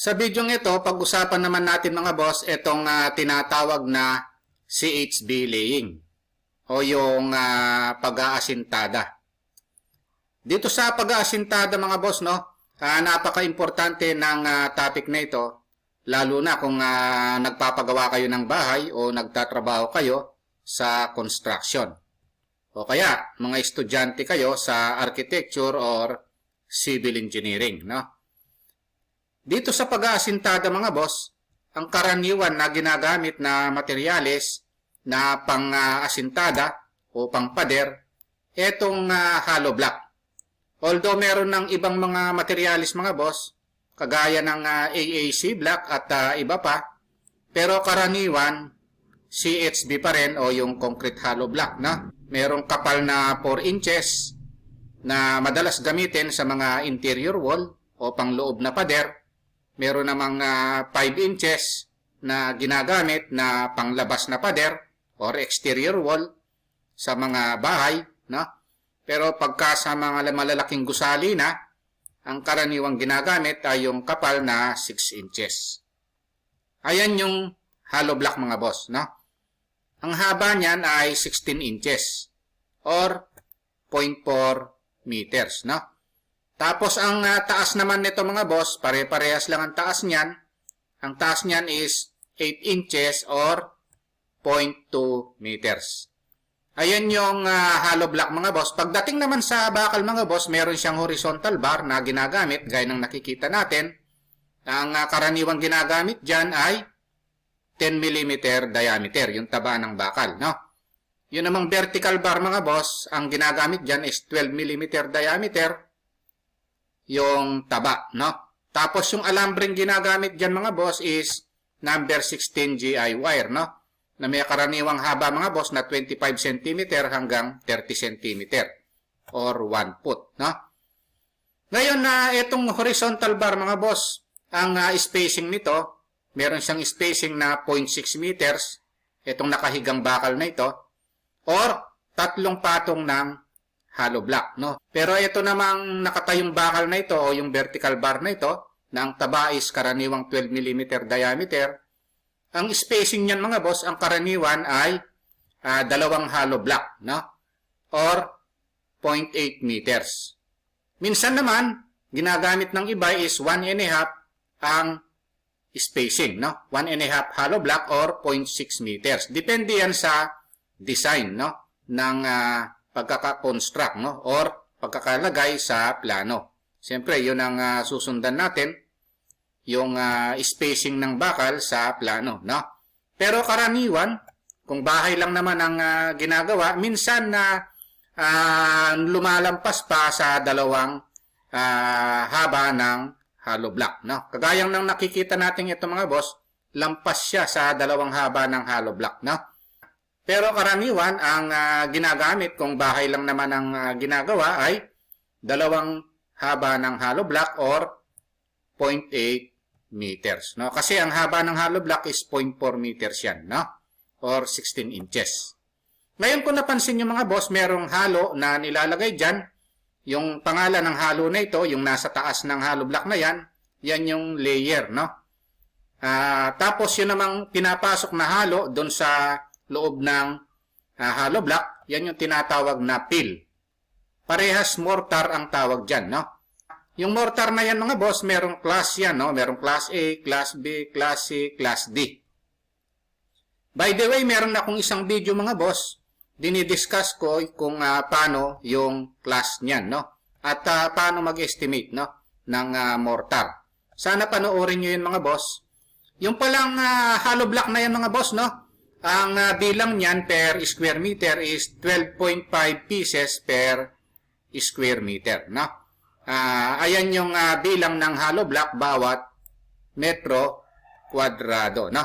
Sa bidyong ito, pag-usapan naman natin mga boss, itong tinatawag na CHB laying o yung pag-aasintada. Dito sa pag-aasintada mga boss, no, napaka-importante ng topic na ito, lalo na kung nagpapagawa kayo ng bahay o nagtatrabaho kayo sa construction. O kaya, mga estudyante kayo sa architecture or civil engineering, no? Dito sa pag-aasintada mga boss, ang karaniwan na ginagamit na materyales na pang-asintada o pang-pader, etong hollow block. Although meron ng ibang mga materyales mga boss, kagaya ng AAC block at iba pa, pero karaniwan CHB pa rin o yung concrete hollow block na merong kapal na 4 inches na madalas gamitin sa mga interior wall o pangloob na pader. Meron namang 5 inches na ginagamit na panglabas na pader or exterior wall sa mga bahay, no? Pero pagka sa mga malalaking gusali na, ang karaniwang ginagamit ay yung kapal na 6 inches. Ayan yung hollow block mga boss, no? Ang haba niyan ay 16 inches or 0.4 meters, no? Tapos ang taas naman nito mga boss, pare-parehas lang ang taas niyan. Ang taas niyan is 8 inches or 0.2 meters. Ayan yung hollow block mga boss. Pagdating naman sa bakal mga boss, meron siyang horizontal bar na ginagamit gaya ng nakikita natin. Ang karaniwang ginagamit dyan ay 10 mm diameter, yung taba ng bakal, no? Yun namang vertical bar mga boss, ang ginagamit dyan is 12 mm diameter, yung taba, no? Tapos yung alambreng ginagamit dyan mga boss is number 16 GI wire, no? Na may karaniwang haba mga boss na 25 cm hanggang 30 cm or 1 foot, no? Ngayon na itong horizontal bar mga boss, ang spacing nito, meron siyang spacing na 0.6 meters, itong nakahigang bakal na ito, or 3 patong ng hollow block, no? Pero ito namang nakatayong bakal na ito o yung vertical bar na ito, na ang taba is karaniwang 12 mm diameter, ang spacing niyan mga boss, ang karaniwan ay 2 hollow block, no? Or 0.8 meters. Minsan naman, ginagamit ng iba is 1.5 ang spacing, no? 1.5 hollow block or 0.6 meters. Depende yan sa design, no? Ng pagkaka-construct, no? Or pagkakalagay sa plano. Siyempre, yun ang susundan natin, yung spacing ng bakal sa plano, no? Pero karaniwan, kung bahay lang naman ang ginagawa, minsan na lumalampas pa sa 2 haba ng hollow block, no? Kagayang nang nakikita natin ito mga boss, lampas siya sa 2 haba ng hollow block, no? Pero karaniwan, ang ginagamit kung bahay lang naman ang ginagawa ay 2 haba ng hollow block or 0.8 meters, no? Kasi ang haba ng hollow block is 0.4 meters yan, no? Or 16 inches. Ngayon kung napansin nyo mga boss, merong halo na nilalagay dyan. Yung pangalan ng halo na ito, yung nasa taas ng hollow block na yan, yan yung layer, no? Tapos yun namang pinapasok na halo doon sa loob ng hollow block, yan yung tinatawag na fill. Parehas mortar ang tawag dyan, no? Yung mortar na yan mga boss, merong class yan, no? Merong class A, class B, class C, class D. By the way, meron na akong isang video mga boss, dinidiscuss ko kung paano yung class niyan, no? At paano mag-estimate, no? Ng mortar. Sana panoorin nyo yun mga boss. Yung palang hollow block na yan mga boss, no? Ang bilang niyan per square meter is 12.5 pieces per square meter, no? Ayan yung bilang ng hollow block bawat metro kwadrado, no?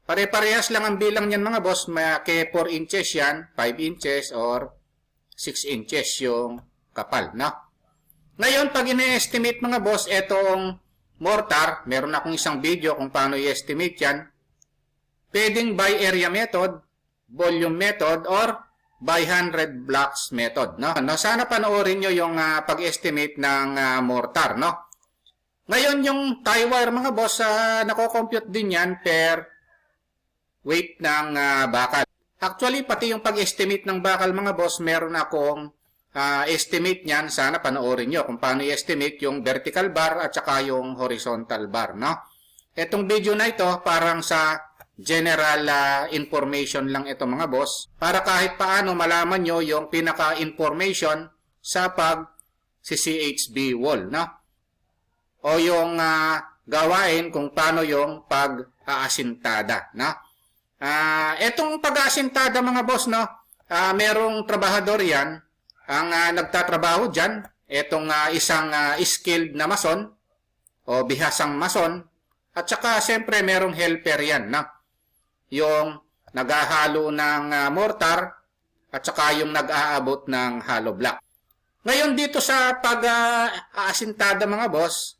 Pare-parehas lang ang bilang niyan mga boss, kay 4 inches yan, 5 inches or 6 inches yung kapal, no? Ngayon, pag ine-estimate mga boss, etong mortar, meron akong isang video kung paano i-estimate yan. Pwedeng by area method, volume method, or by 100 blocks method, no? Sana panoorin nyo yung pag-estimate ng mortar, no? Ngayon yung tie wire mga boss, nako-compute din yan per weight ng bakal. Actually, pati yung pag-estimate ng bakal mga boss, meron akong estimate niyan. Sana panoorin nyo kung paano i-estimate yung vertical bar at saka yung horizontal bar, no? Etong video na ito parang sa general information lang ito mga boss, para kahit paano malaman nyo yung pinaka-information sa pag-CHB wall, no? O yung gawain kung paano yung pag-aasintada, no? Etong pag-aasintada mga boss, no? Merong trabahador yan ang nagtatrabaho dyan. Etong isang skilled na mason o bihasang mason. At saka siyempre merong helper yan, no? Yung naghahalo ng mortar at saka yung nag-aabot ng hollow block. Ngayon dito sa pag-aasintada mga boss,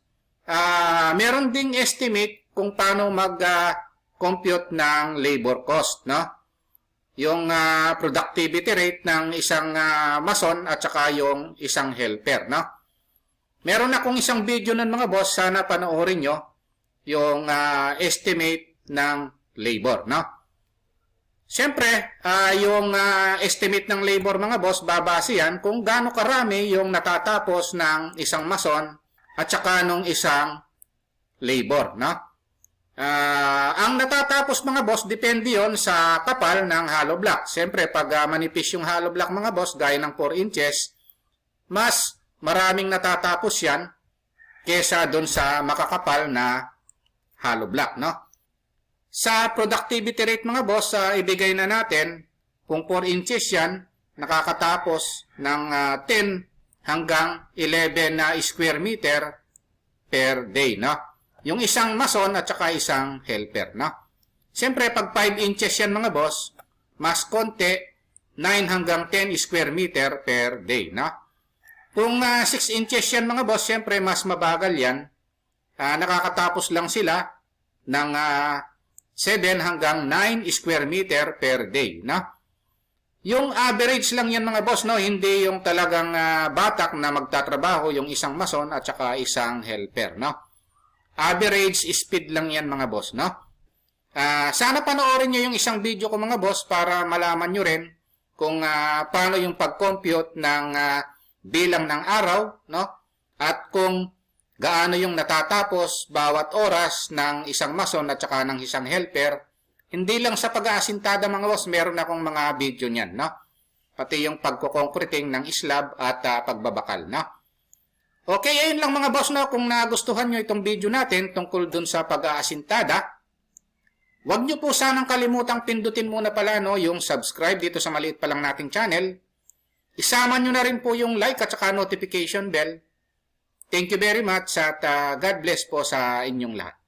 meron ding estimate kung paano mag-compute ng labor cost, no? Yung productivity rate ng isang mason at saka yung isang helper, no? Meron akong isang video nun mga boss, sana panoorin nyo yung estimate ng labor, no? Siyempre, yung estimate ng labor mga boss, babase yan kung gaano karami yung natatapos ng isang mason at saka nung isang labor, no? Ang natatapos mga boss, depende yon sa kapal ng hollow block. Siyempre, pag manipis yung hollow block mga boss, gaya ng 4 inches, mas maraming natatapos yan kesa doon sa makakapal na hollow block, no? Sa productivity rate mga boss, ibigay na natin kung 4 inches yan, nakakatapos ng 10 hanggang 11 na square meter per day, no? Yung isang mason at saka isang helper, no? Siyempre, pag 5 inches yan mga boss, mas konti, 9 hanggang 10 square meter per day, no? Kung 6 inches yan mga boss, siyempre mas mabagal yan. Nakakatapos lang sila ng 7 hanggang 9 square meter per day, no? Yung average lang yan mga boss, no? Hindi yung talagang batak na magtatrabaho yung isang mason at saka isang helper, no? Average speed lang yan mga boss, no? Sana panoorin nyo yung isang video ko mga boss para malaman nyo rin kung paano yung pag-compute ng bilang ng araw, no? At kung gaano yung natatapos bawat oras ng isang mason at saka ng isang helper. Hindi lang sa pag-aasintada mga boss, meron akong mga video niyan, no? Pati yung pagko-concreting ng slab at pagbabakal, no? Okay, ayun lang mga boss, no? Kung nagustuhan nyo itong video natin tungkol dun sa pag-aasintada, huwag nyo po sanang kalimutang pindutin muna pala, no, yung subscribe dito sa maliit pa lang nating channel. Isama nyo na rin po yung like at saka notification bell. Thank you very much at God bless po sa inyong lahat.